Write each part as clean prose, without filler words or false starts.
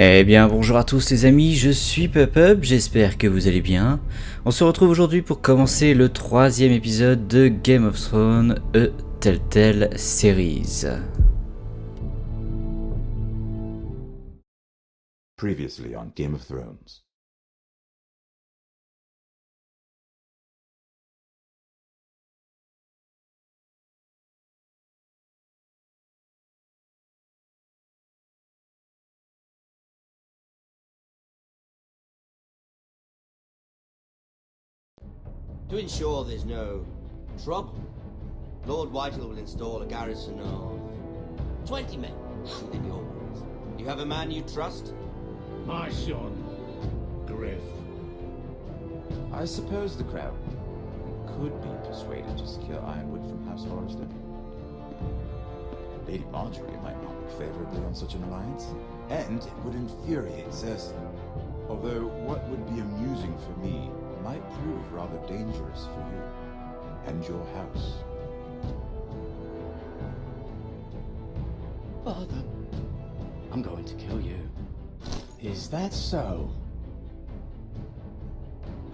Eh bien bonjour à tous les amis, je suis Pop-Up, j'espère que vous allez bien. On se retrouve aujourd'hui pour commencer le 3e épisode de Game of Thrones, a Telltale Series. Previously on Game of Thrones. To ensure there's no trouble, Lord Whitehall will install a garrison of 20 men within your walls. You have a man you trust? My son, Griff. I suppose the Crown could be persuaded to secure Ironwood from House Forrester. Lady Marjorie might not look favourably on such an alliance, and it would infuriate Cersei. Although what would be amusing for me might prove rather dangerous for you and your house. Father, I'm going to kill you. Is that so?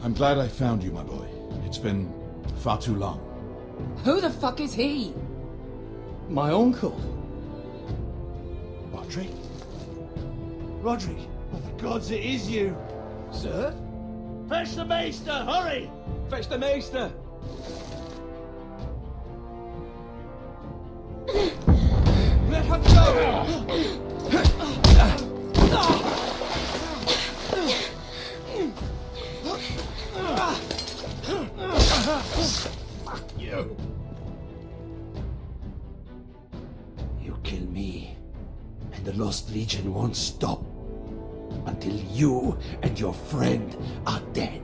I'm glad I found you, my boy. It's been far too long. Who the fuck is he? My uncle. Rodri? Rodri. Oh, the gods, it is you! Sir? Fetch the maester, hurry! Fetch the maester! Let her go! Fuck you! You kill me, and the Lost Legion won't stop until you and your friend are dead.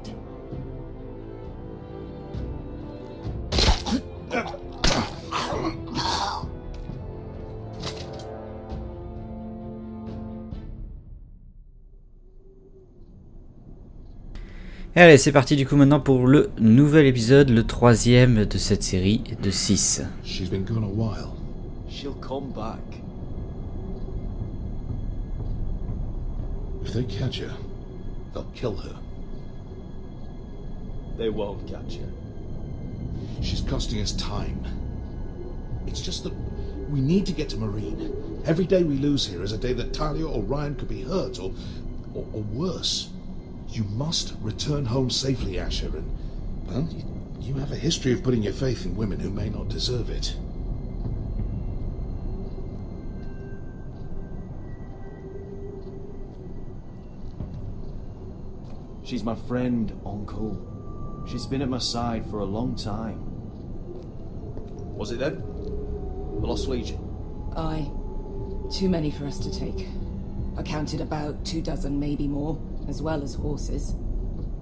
Et allez, c'est parti du coup maintenant pour le nouvel épisode, le 3e de cette série de 6. She's been gone a while. She'll come back. If they catch her, they'll kill her. They won't catch her. She's costing us time. It's just that we need to get to Marine. Every day we lose here is a day that Talia or Ryan could be hurt, or worse. You must return home safely, Asher, and, well, you have a history of putting your faith in women who may not deserve it. She's my friend, Uncle. She's been at my side for a long time. Was it them? The Lost Legion? Aye. Too many for us to take. I counted about 24, maybe more, as well as horses.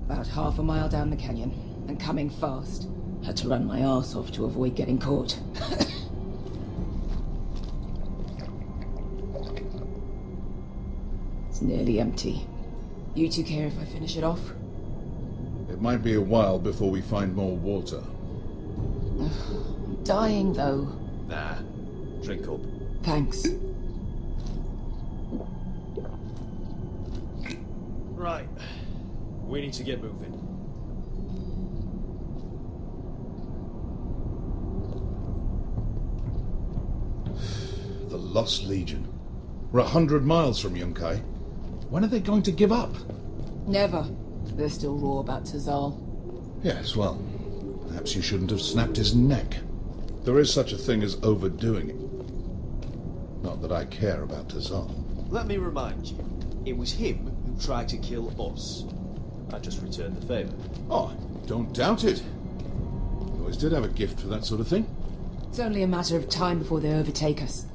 About half a mile down the canyon, and coming fast. Had to run my arse off to avoid getting caught. It's nearly empty. You two care if I finish it off? It might be a while before we find more water. I'm dying, though. Nah. Drink up. Thanks. Right. We need to get moving. The Lost Legion. We're 100 miles from Yunkai. When are they going to give up? Never. They're still raw about Tazal. Yes, well, perhaps you shouldn't have snapped his neck. There is such a thing as overdoing it. Not that I care about Tazal. Let me remind you, it was him who tried to kill us. I just returned the favour. Oh, don't doubt it. You always did have a gift for that sort of thing. It's only a matter of time before they overtake us.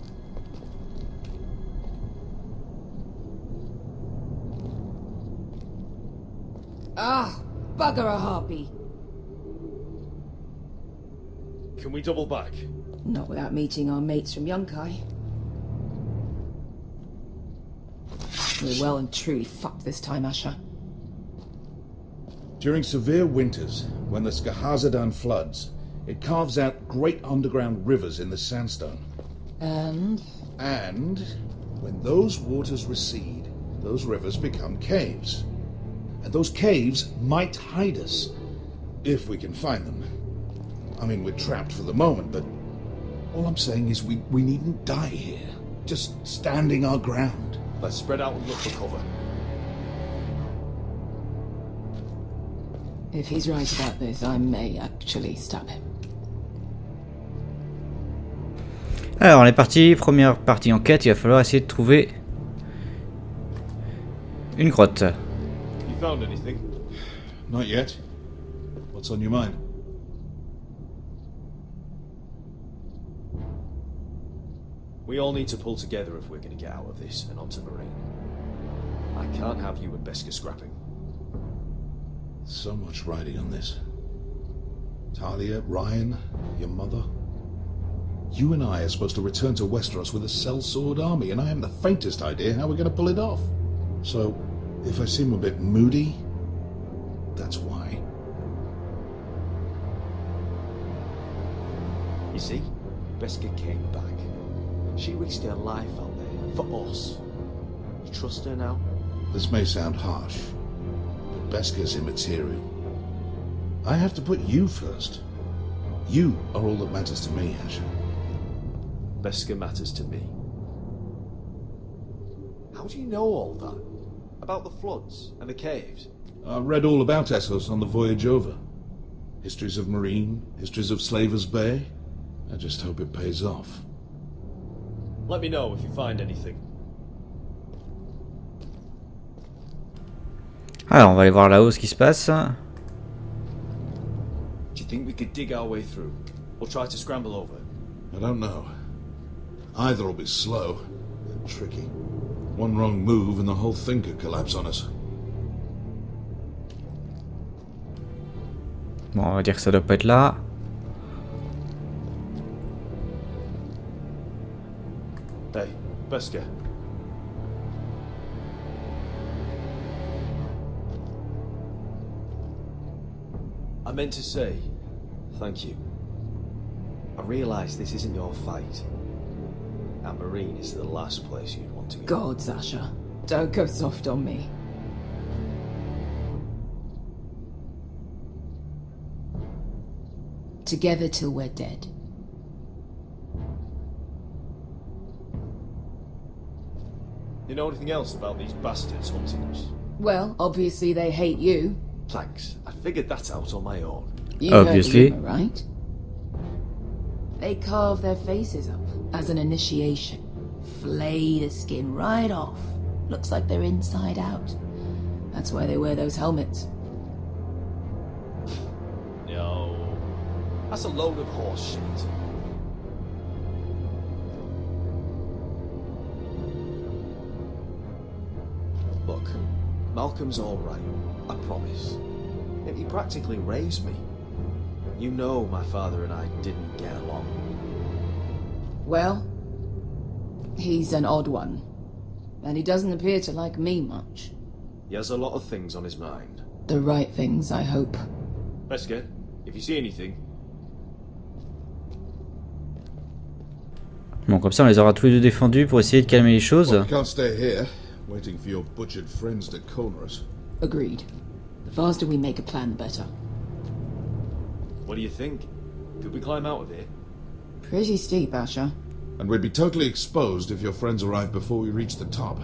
Ah, bugger a harpy. Can we double back? Not without meeting our mates from Yunkai. We're well and truly fucked this time, Asher. During severe winters, when the Skahazadan floods, it carves out great underground rivers in the sandstone. And? And when those waters recede, those rivers become caves. And those caves might hide us, if we can find them. I mean, we're trapped for the moment, but all I'm saying is we needn't die here. Just standing our ground. Let's spread out and look for cover. If he's right about this, I may actually stab him. Alors, on est parti. Première partie enquête, il va falloir essayer de trouver une grotte. You found anything? Not yet. What's on your mind? We all need to pull together if we're going to get out of this and onto Marine. I can't have you and Beskar scrapping. So much riding on this. Talia, Ryan, your mother. You and I are supposed to return to Westeros with a sellsword army, and I haven't the faintest idea how we're going to pull it off. So, if I seem a bit moody, that's why. You see, Beskar came back. She risked her life out there, for us. You trust her now? This may sound harsh, but Beskar's immaterial. I have to put you first. You are all that matters to me, Asher. Beskar matters to me. How do you know all that? About the floods and the caves? I read all about Essos on the voyage over. Histories of Marine, histories of Slaver's Bay. I just hope it pays off. Let me know if you find anything. Alors, on va aller voir là-haut ce qui se passe. Do you think we could dig our way through? Or try to scramble over? I don't know. Either will be slow and tricky. One wrong move and the whole thing could collapse on us. Bon, on va dire que ça doit pas être là. Hey, Beskar. I meant to say, thank you. I realise this isn't your fight. And Marine is the last place you'd want to go. God, Sasha, don't go soft on me. Together till we're dead. You know anything else about these bastards hunting us? Well, obviously they hate you. Thanks. I figured that out on my own. You Obviously. heard the rumor, right? They carve their faces up as an initiation. Flay the skin right off. Looks like they're inside out. That's why they wear those helmets. No. That's a load of horse shit. Look, Malcolm's alright, I promise. Yet he practically raised me. You know my father and I didn't get along. Well, he's an odd one. And he doesn't appear to like me much. He has a lot of things on his mind. The right things, I hope. Beskar, if you see anything... Bon, comme ça on les aura tous les deux défendus pour essayer de calmer les choses. Well, we can't stay here, waiting for your butchered friends to corner us. Agreed. The faster we make a plan, the better. What do you think? Could we climb out of here? Pretty steep, Asher. And we'd be totally exposed if your friends arrived before we reach the top.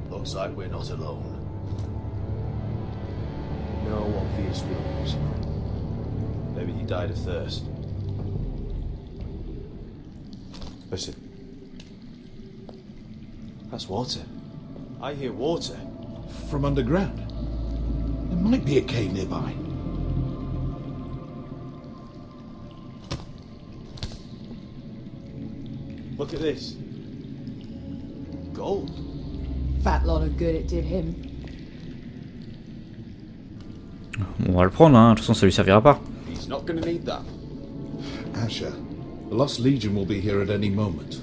Looks like we're not alone. No obvious wounds. Maybe he died of thirst. Listen. That's water. I hear water. From underground. There might be a cave nearby. Look at this. Gold. Fat lot of good it did him. On va le prendre, hein. De toute façon ça lui servira pas. He's not gonna need that. Asher, the Lost Legion will be here at any moment.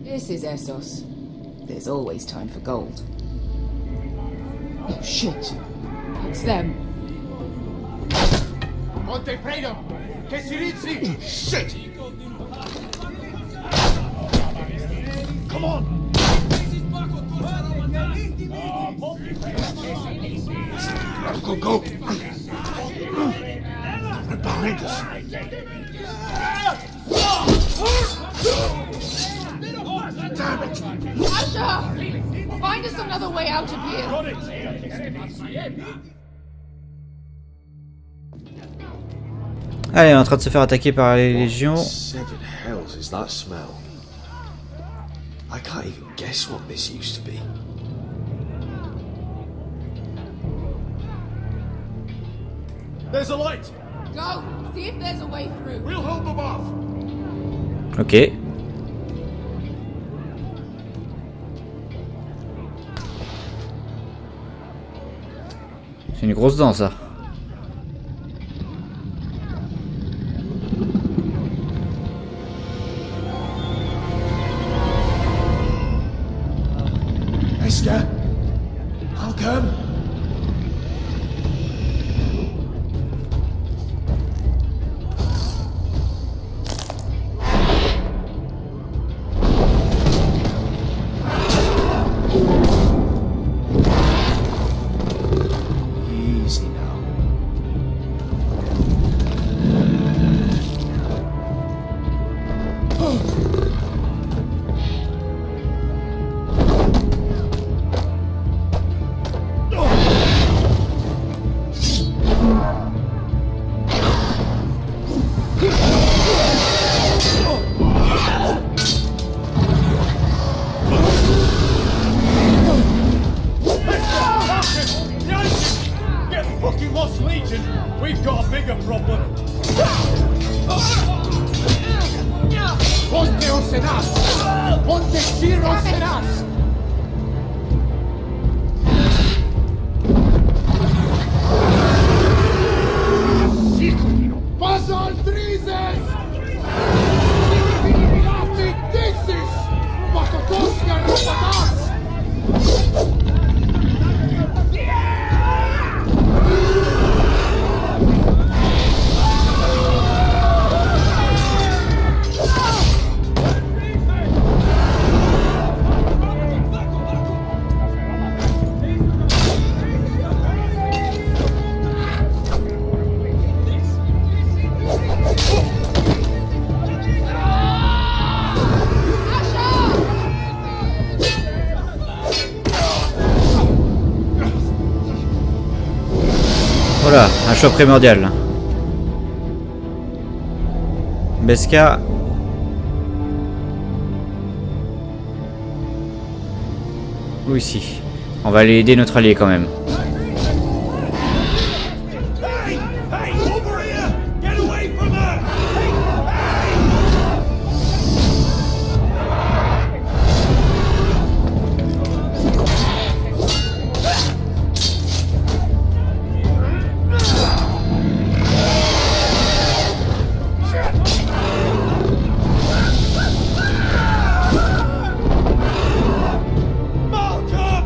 This is Essos. There's always time for gold. Oh shit. It's them. Monte Fredo! Che si rizzi! Shit! Come on! Go, go! They're behind us! Damn it! Asha! Find us another way out of here! Got it! Allez, on est en train de se faire attaquer par les légions. Seven hells is that smell? I can't even guess what this used to be. There's a light! Go! See if there's a way through. We'll hold them off! Ok. C'est une grosse dent ça. Esther? Malcolm? Easy now. Get fucking lost, Legion! We've got a bigger problem! Ponte Osenas! Ponte Ciro Senas! Paso al Trises! Illuminati Thesis! Pakotoska Ropatas! Voilà, un choix primordial. Beska. Ou ici. On va aller aider notre allié quand même. Hey! Hey! Over here! Get away from her! Hey! Malcolm!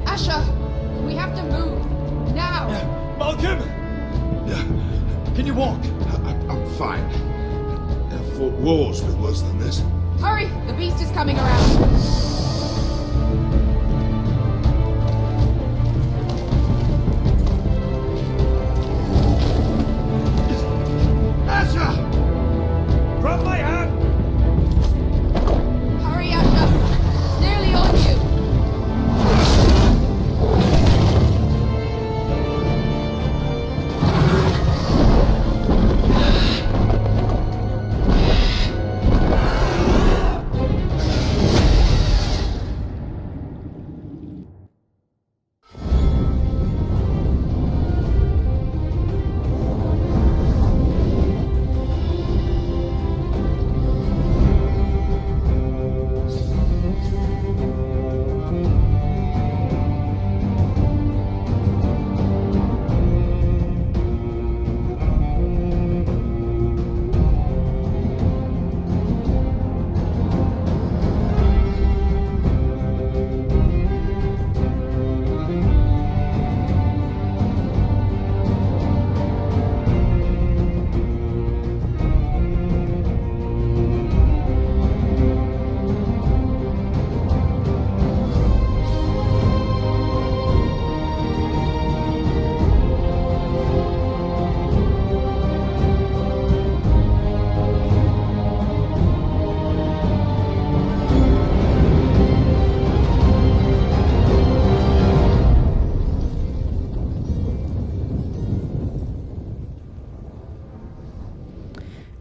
Asha! We have to move! Now! Malcolm! Can you walk? I'm fine. I've fought wars with worse than this. Hurry! The beast is coming around! Asha! Grab my hand! Hurry, Asha! It's nearly on you!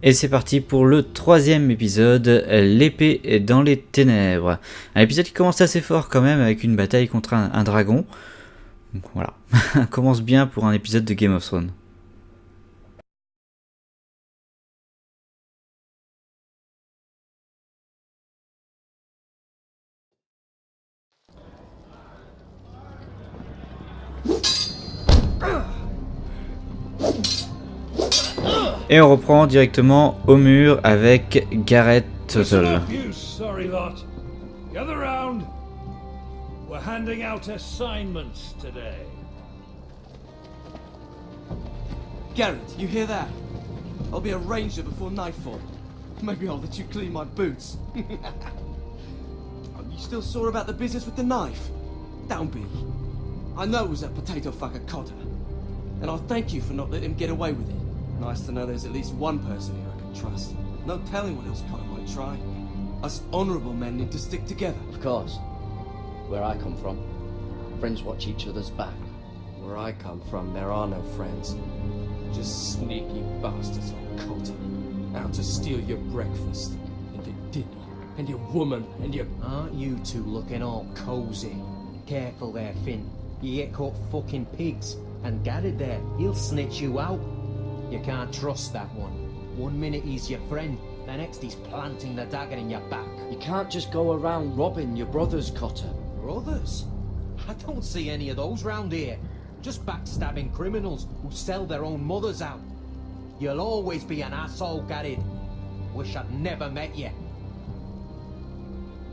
Et c'est parti pour le troisième épisode, l'épée dans les ténèbres. Un épisode qui commence assez fort quand même avec une bataille contre un dragon. Donc voilà, commence bien pour un épisode de Game of Thrones. Et on reprend directement au mur avec Gareth Telltale. Sorry lot. Gather round. We're handing out assignments today. Garrett, you hear that? I'll be a ranger before nightfall. Maybe I'll let you clean my boots. Are you still sore about the business with the knife? Don't be. I know it was that potato fucker Cotter. And I'll thank you for not letting him get away with it. Nice to know there's at least one person here I can trust. No telling what else Cotter might try. Us honourable men need to stick together. Of course. Where I come from, friends watch each other's back. Where I come from, there are no friends. Just sneaky bastards on Cotter. Out to steal your breakfast, and your dinner, and your woman, and your... Aren't you two looking all cosy? Careful there, Finn. You get caught fucking pigs. And Garrett there, he'll snitch you out. You can't trust that one. One minute he's your friend, the next he's planting the dagger in your back. You can't just go around robbing your brothers, Cotter. Brothers? I don't see any of those round here. Just backstabbing criminals who sell their own mothers out. You'll always be an asshole, Garrett. Wish I'd never met you.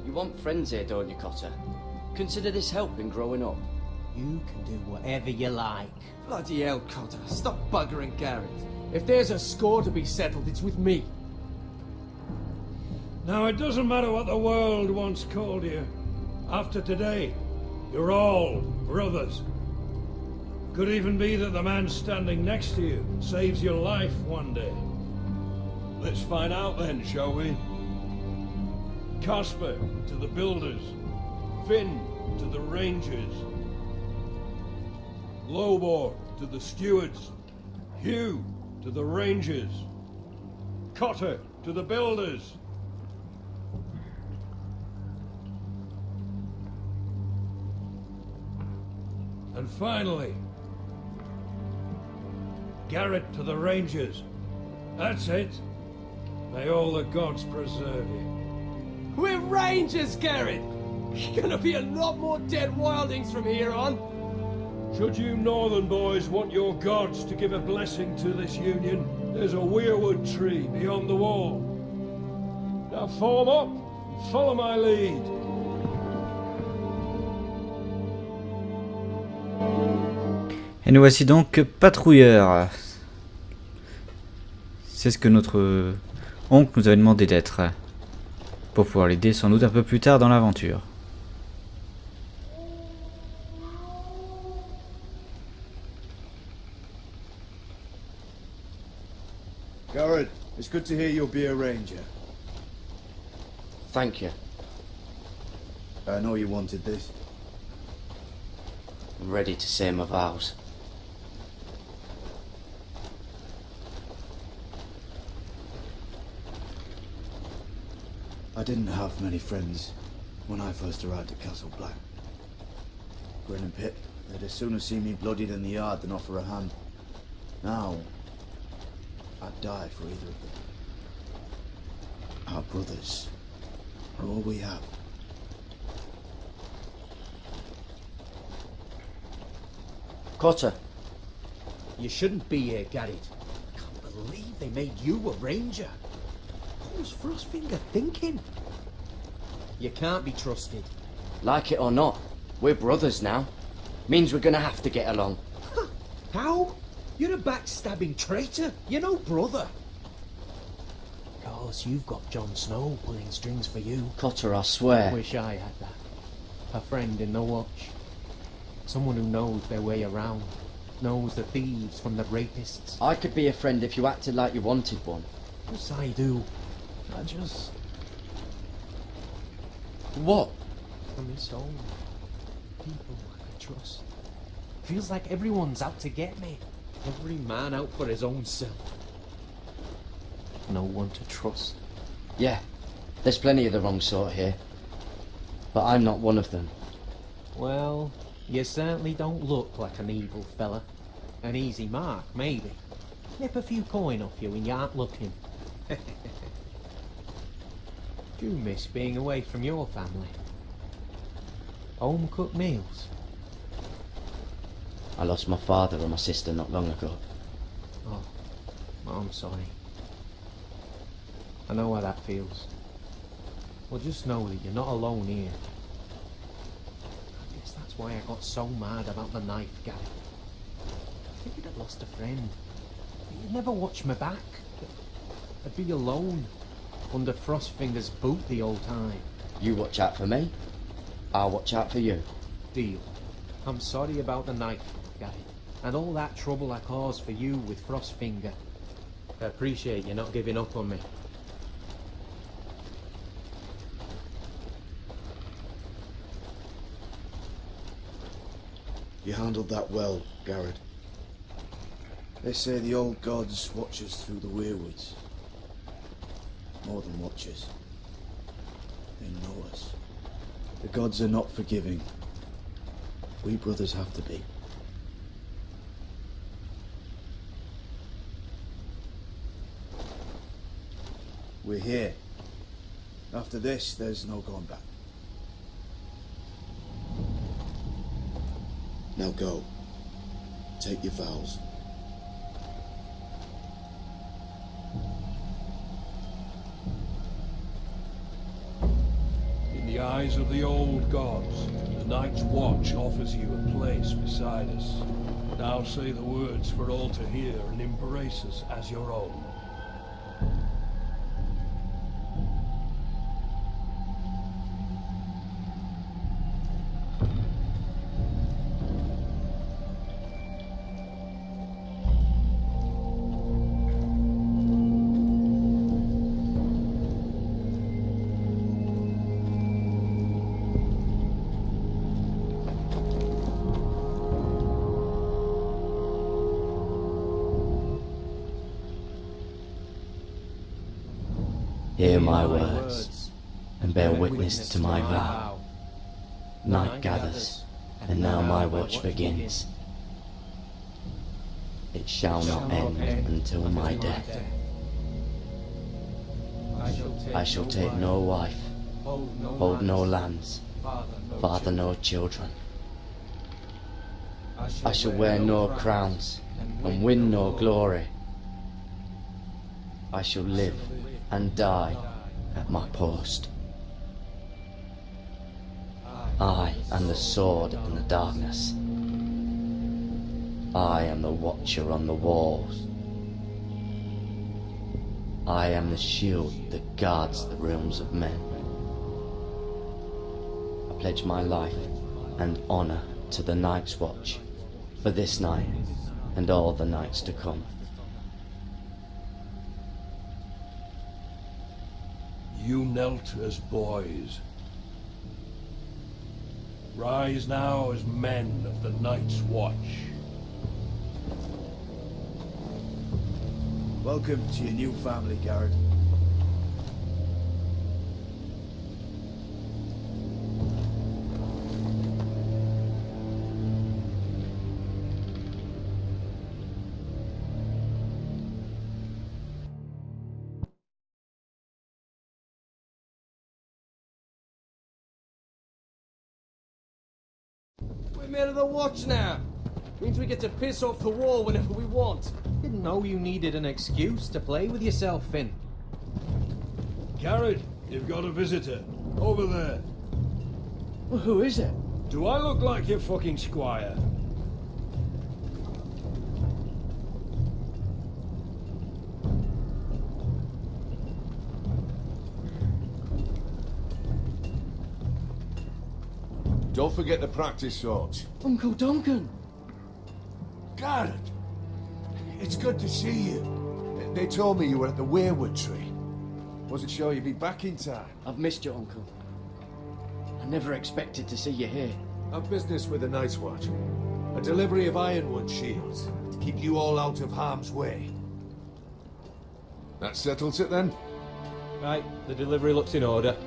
You want friends here, don't you, Cotter? Consider this helping growing up. You can do whatever you like. Bloody hell, Cotter. Stop buggering Garrett. If there's a score to be settled, it's with me. Now it doesn't matter what the world once called you. After today, you're all brothers. Could even be that the man standing next to you saves your life one day. Let's find out then, shall we? Casper to the builders. Finn to the rangers. Lobor to the stewards. Hugh to the rangers. Cotter to the builders. And finally, Garrett to the rangers. That's it. May all the gods preserve you. We're rangers, Garrett! Gonna be a lot more dead wildings from here on. Should you northern boys want your gods to give a blessing to this union, there's a weirwood tree beyond the wall. Now form up and follow my lead. Et nous voici donc patrouilleurs. C'est ce que notre oncle nous avait demandé d'être, pour pouvoir l'aider sans doute un peu plus tard dans l'aventure. Garrett, it's good to hear you'll be a ranger. Thank you. I know you wanted this. I'm ready to say my vows. I didn't have many friends when I first arrived at Castle Black. Grin and Pip, they'd as soon have seen me bloodied in the yard than offer a hand. Now, I'd die for either of them. Our brothers are all we have. Cotter. You shouldn't be here, Garrett. I can't believe they made you a ranger. What was Frostfinger thinking? You can't be trusted. Like it or not, we're brothers now. Means we're gonna have to get along. How? You're a backstabbing traitor. You're no brother. Cause you've got Jon Snow pulling strings for you. Cotter, I swear. Wish I had that. A friend in the watch. Someone who knows their way around. Knows the thieves from the rapists. I could be a friend if you acted like you wanted one. Yes, I do. I just... What? I miss home. People I can trust. Feels like everyone's out to get me. Every man out for his own self. no one to trust. Yeah, there's plenty of the wrong sort here. But I'm not one of them. Well, you certainly don't look like an evil fella. An easy mark, maybe. Nip a few coin off you when you aren't looking. Do you miss being away from your family? Home-cooked meals? I lost my father and my sister not long ago. Oh, I'm sorry. I know how that feels. Well, just know that you're not alone here. I guess that's why I got so mad about the knife, Gary. I figured I'd lost a friend. You'd never watch me back. I'd be alone, under Frostfinger's boot the whole time. You watch out for me, I'll watch out for you. Deal. I'm sorry about the knife, Gary, and all that trouble I caused for you with Frostfinger. I appreciate you not giving up on me. You handled that well, Garrett. They say the old gods watch us through the weirwoods. More than watch us. They know us. The gods are not forgiving. We brothers have to be. We're here. After this, there's no going back. Now go. Take your vows. In the eyes of the old gods, the Night's Watch offers you a place beside us. Now say the words for all to hear and embrace us as your own. Hear my words, and bear witness to my vow. Night gathers, and now my watch begins. It shall not end until my death. I shall take no wife, hold no lands, father no children. I shall wear no crowns, and win no glory. I shall live and die at my post. I am the sword in the darkness. I am the watcher on the walls. I am the shield that guards the realms of men. I pledge my life and honor to the Night's Watch for this night and all the nights to come. You knelt as boys. Rise now as men of the Night's Watch. Welcome to your new family, Garrett. We're men of the watch now. Means we get to piss off the wall whenever we want. Didn't know you needed an excuse to play with yourself, Finn. Garrett, you've got a visitor. Over there. Well, who is it? Do I look like your fucking squire? Don't forget the practice swords. Uncle Duncan! Garrett! It's good to see you. They told me you were at the Weirwood tree. Wasn't sure you'd be back in time. I've missed you, Uncle. I never expected to see you here. I've business with the Night's Watch. A delivery of ironwood shields to keep you all out of harm's way. That settles it then? Right, the delivery looks in order.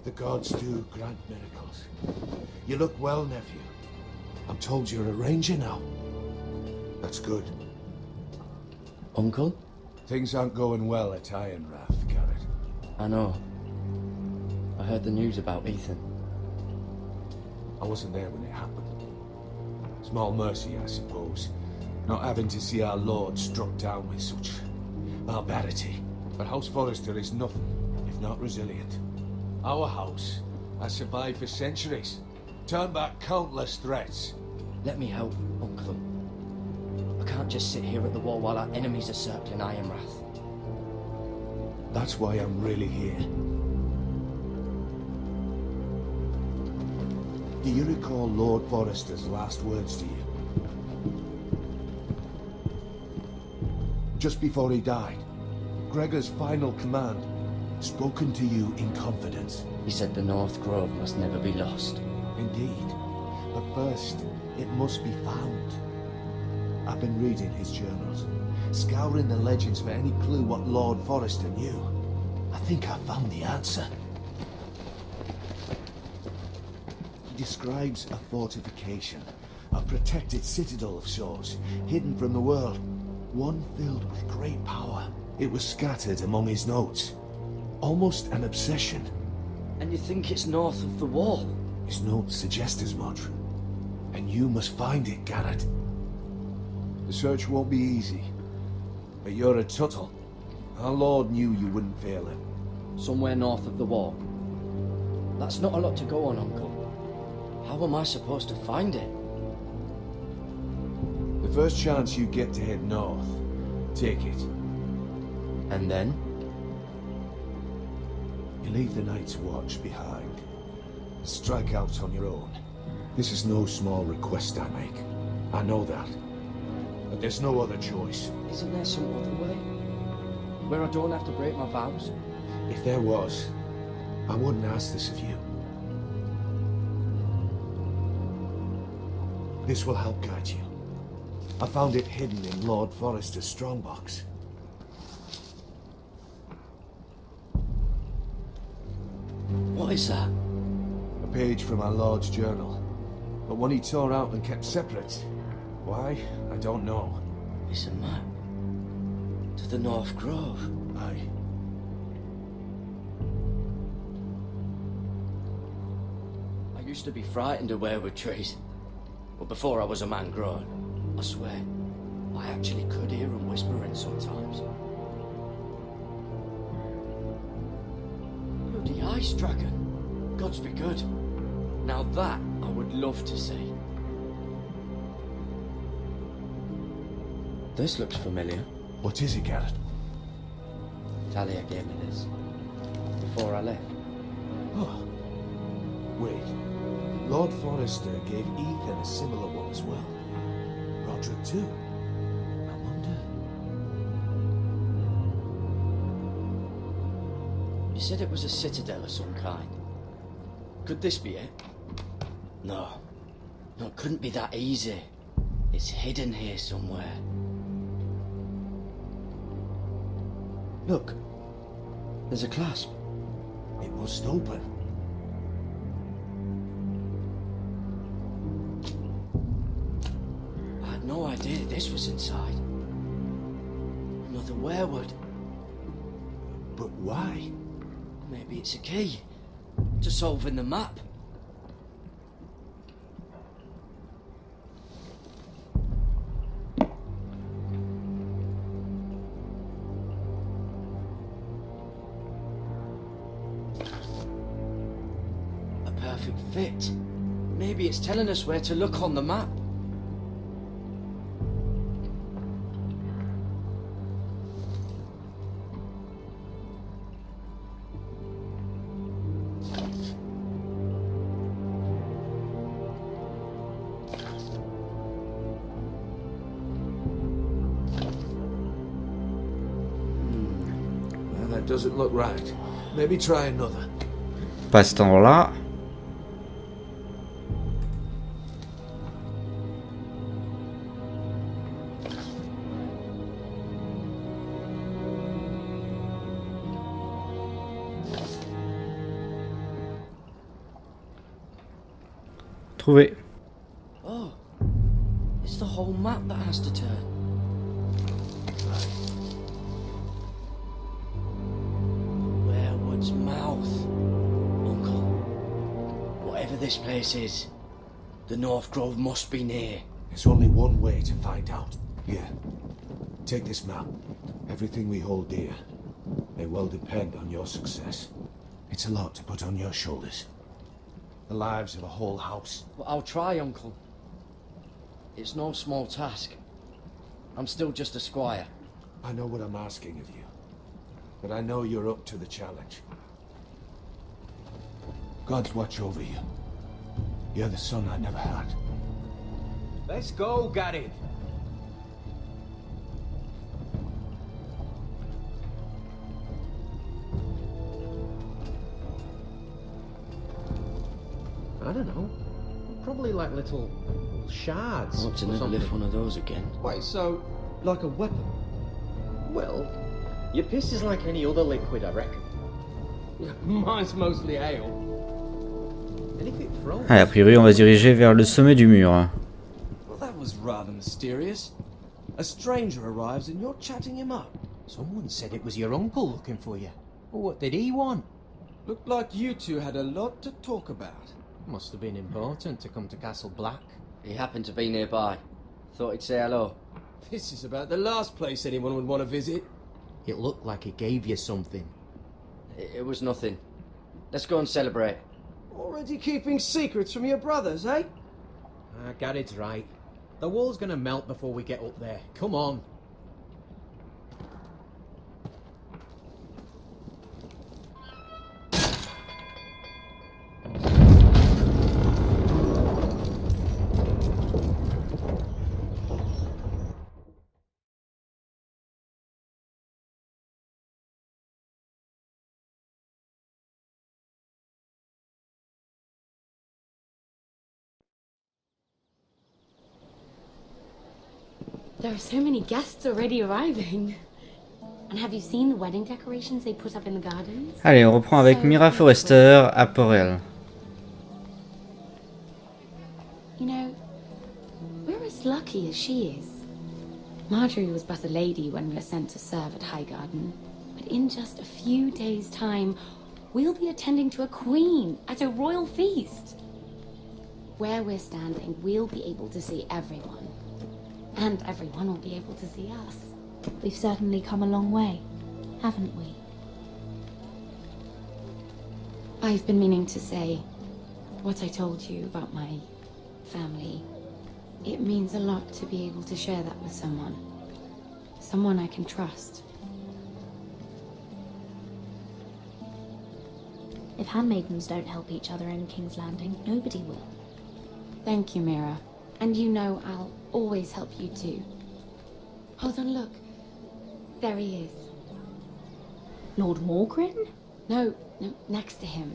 The gods do grant miracles. You look well, nephew. I'm told you're a ranger now. That's good. Uncle? Things aren't going well at Ironrath, Garrett. I know. I heard the news about Ethan. I wasn't there when it happened. Small mercy, I suppose, not having to see our lord struck down with such barbarity. But House Forrester is nothing if not resilient. Our house has survived for centuries, turned back countless threats. Let me help, Uncle. I can't just sit here at the wall while our enemies are circling Ironrath. That's why I'm really here. Do you recall Lord Forrester's last words to you? Just before he died, Gregor's final command, spoken to you in confidence. He said the North Grove must never be lost. Indeed. But first, it must be found. I've been reading his journals, scouring the legends for any clue what Lord Forrester knew. I think I found the answer. He describes a fortification, a protected citadel of sorts, hidden from the world, one filled with great power. It was scattered among his notes, almost an obsession. And you think it's north of the wall? His notes suggest as much. And you must find it, Garrett. The search won't be easy, but you're a Tuttle. Our Lord knew you wouldn't fail him. Somewhere north of the wall. That's not a lot to go on, Uncle. How am I supposed to find it? The first chance you get to head north, take it. And then? You leave the Night's Watch behind. Strike out on your own. This is no small request I make. I know that. But there's no other choice. Isn't there some other way? Where I don't have to break my vows? If there was, I wouldn't ask this of you. This will help guide you. I found it hidden in Lord Forrester's strongbox. What is that? A page from our Lord's journal. But one he tore out and kept separate. Why? I don't know. It's a map. To the North Grove. Aye. I used to be frightened of weirwood trees. But before I was a man grown, I swear, I actually could hear them whispering sometimes. Bloody ice dragon. Gods be good. Now that I would love to see. This looks familiar. What is it, Garrett? Talia gave me this. Before I left. Oh. Wait. Lord Forrester gave Ethan a similar one as well. Roderick too. I wonder. You said it was a citadel of some kind. Could this be it? No. No, it couldn't be that easy. It's hidden here somewhere. Look. There's a clasp. It must open. I had no idea this was inside. Another weirwood. But why? Maybe it's a key to solving the map. A perfect fit. Maybe it's telling us where to look on the map. That doesn't look right. Maybe try another. Pas ce temps-là. Trouver. Oh, it's the whole map that has to turn. The Werewood's mouth. Uncle, whatever this place is, the North Grove must be near. There's only one way to find out. Here, take this map. Everything we hold dear may well depend on your success. It's a lot to put on your shoulders. The lives of a whole house. Well, I'll try, Uncle. It's no small task. I'm still just a squire. I know what I'm asking of you, but I know you're up to the challenge. God's watch over you. You're the son I never had. Let's go, Garrett. I don't know. Probably like little shards. Want to never lift one of those again. Wait, so, like a weapon? Well, your piss is like any other liquid, I reckon. Mine's mostly ale. And if it froze... Allez, a priori, on va se diriger vers le sommet du mur. Well, that was rather mysterious. A stranger arrives and you're chatting him up. Someone said it was your uncle looking for you. Well, what did he want? Looked like you two had a lot to talk about. Must have been important to come to Castle Black. He happened to be nearby. Thought he'd say hello. This is about the last place anyone would want to visit. It looked like he gave you something. It was nothing. Let's go and celebrate. Already keeping secrets from your brothers, eh? Garrett's right. The wall's gonna melt before we get up there. Come on. There are so many guests already arriving. And have you seen the wedding decorations they put up in the gardens? Allez, on reprend avec Mira Forrester à Porel. You know, we're as lucky as she is. Marjorie was but a lady when we were sent to serve at Highgarden. But in just a few days' time, we'll be attending to a queen at a royal feast. Where we're standing, we'll be able to see everyone. And everyone will be able to see us. We've certainly come a long way, haven't we? I've been meaning to say what I told you about my family. It means a lot to be able to share that with someone. Someone I can trust. If handmaidens don't help each other in King's Landing, nobody will. Thank you, Mira. And you know I'll always help you too. Hold on, look. There he is. Lord Morgrin? No, next to him.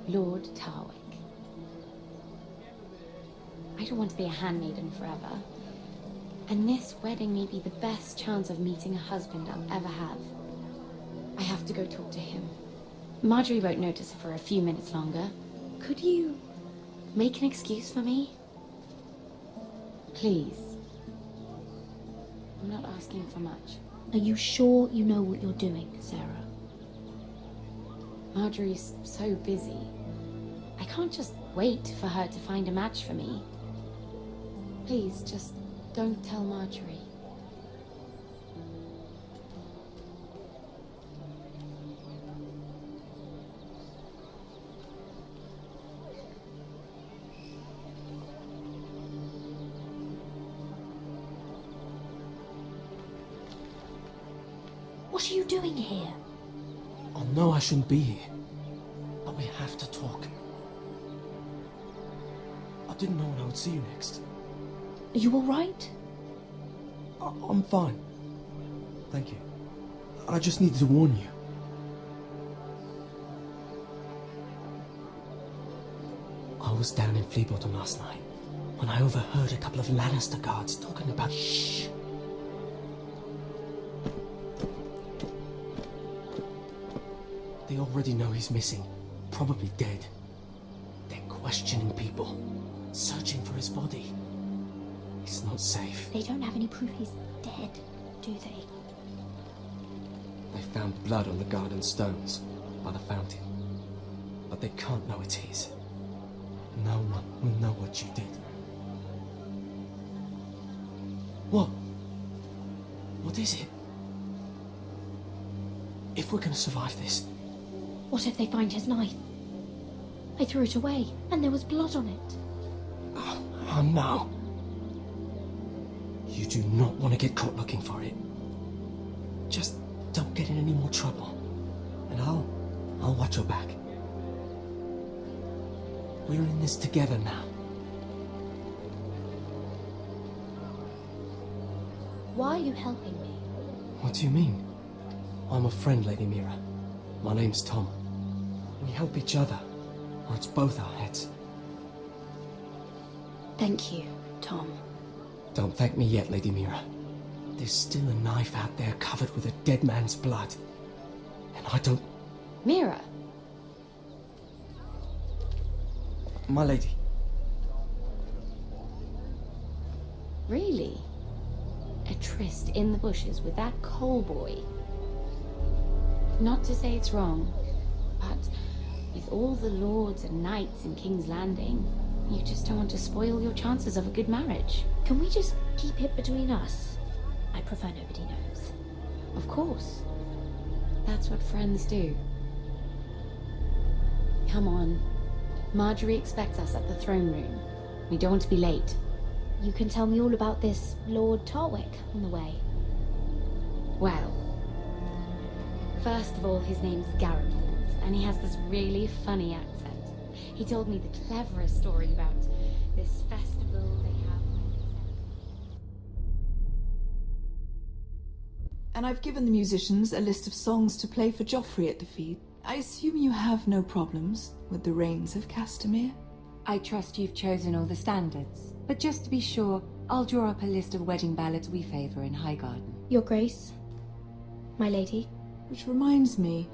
Lord Tarwick. I don't want to be a handmaiden forever. And this wedding may be the best chance of meeting a husband I'll ever have. I have to go talk to him. Marjorie won't notice it for a few minutes longer. Could you make an excuse for me? Please. I'm not asking for much. Are you sure you know what you're doing, Sarah? Marjorie's so busy. I can't just wait for her to find a match for me. Please, just don't tell Marjorie. What are you doing here? I know I shouldn't be here, but we have to talk. I didn't know when I would see you next. Are you all right? I'm fine. Thank you. I just needed to warn you. I was down in Fleabottom last night when I overheard a couple of Lannister guards talking about... Shh! They already know he's missing, probably dead. They're questioning people, searching for his body. It's not safe. They don't have any proof he's dead, do they? They found blood on the garden stones by the fountain. But they can't know it's his. No one will know what you did. What? What is it? If we're gonna survive this... What if they find his knife? I threw it away, and there was blood on it. Oh no. You do not want to get caught looking for it. Just don't get in any more trouble. And I'll watch your back. We're in this together now. Why are you helping me? What do you mean? I'm a friend, Lady Mira. My name's Tom. We help each other, or it's both our heads. Thank you, Tom. Don't thank me yet, Lady Mira. There's still a knife out there covered with a dead man's blood. And I don't... Mira? My lady. Really? A tryst in the bushes with that coal boy? Not to say it's wrong, but with all the lords and knights in King's Landing, you just don't want to spoil your chances of a good marriage. Can we just keep it between us? I prefer nobody knows. Of course. That's what friends do. Come on. Marjorie expects us at the throne room. We don't want to be late. You can tell me all about this Lord Tarwick on the way. Well, first of all, his name's Garrett, and he has this really funny accent. He told me the cleverest story about this festival they have. And I've given the musicians a list of songs to play for Joffrey at the feast. I assume you have no problems with the Rains of Castamere? I trust you've chosen all the standards. But just to be sure, I'll draw up a list of wedding ballads we favour in Highgarden. Your Grace, my lady. Which reminds me,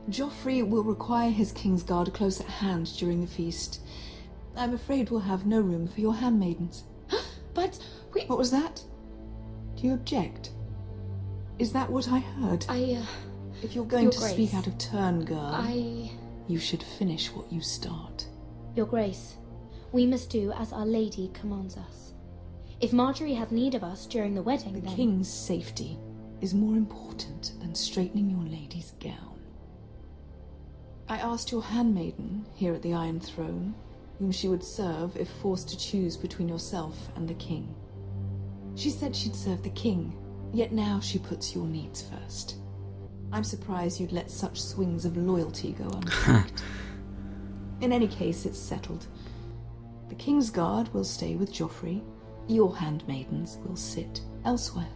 Joffrey will require his Kingsguard close at hand during the feast. I'm afraid we'll have no room for your handmaidens. But we... What was that? Do you object? Is that what I heard? If you're going to speak out of turn, girl, you should finish what you start. Your Grace, we must do as Our Lady commands us. If Marjorie has need of us during the wedding, The then... King's safety is more important than straightening your lady's gown. I asked your handmaiden here at the Iron Throne whom she would serve if forced to choose between yourself and the King. She said she'd serve the King, yet now she puts your needs first. I'm surprised you'd let such swings of loyalty go unchecked. In any case, it's settled. The Kingsguard will stay with Joffrey. Your handmaidens will sit elsewhere.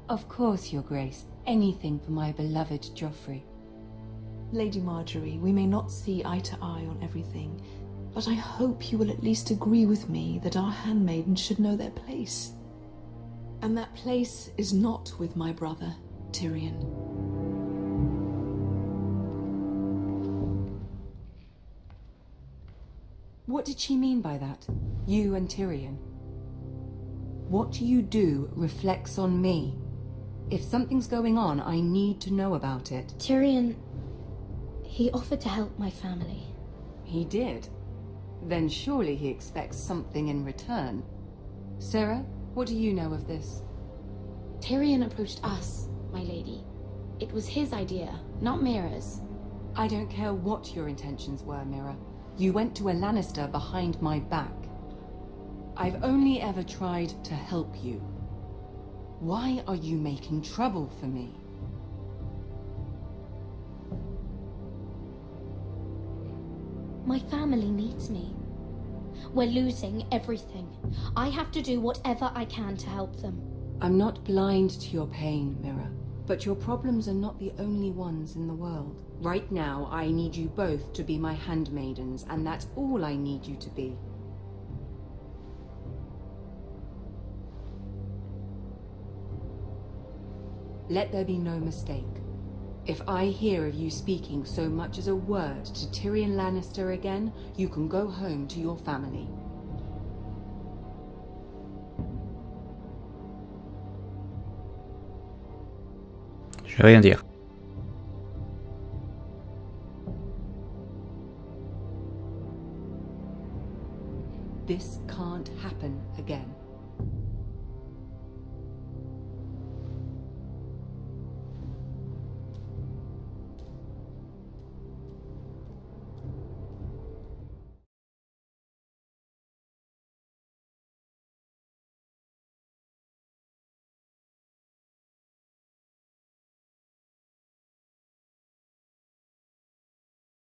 Of course, Your Grace. Anything for my beloved Joffrey. Lady Marjorie, we may not see eye to eye on everything, but I hope you will at least agree with me that our handmaidens should know their place. And that place is not with my brother, Tyrion. What did she mean by that? You and Tyrion? What you do reflects on me. If something's going on, I need to know about it. Tyrion... he offered to help my family. He did? Then surely he expects something in return. Sarah, what do you know of this? Tyrion approached us, my lady. It was his idea, not Mira's. I don't care what your intentions were, Mira. You went to a Lannister behind my back. I've only ever tried to help you. Why are you making trouble for me? My family needs me. We're losing everything. I have to do whatever I can to help them. I'm not blind to your pain, Mira, but your problems are not the only ones in the world. Right now, I need you both to be my handmaidens, and that's all I need you to be. Let there be no mistake. If I hear of you speaking so much as a word to Tyrion Lannister again, you can go home to your family. Je vais rien dire. This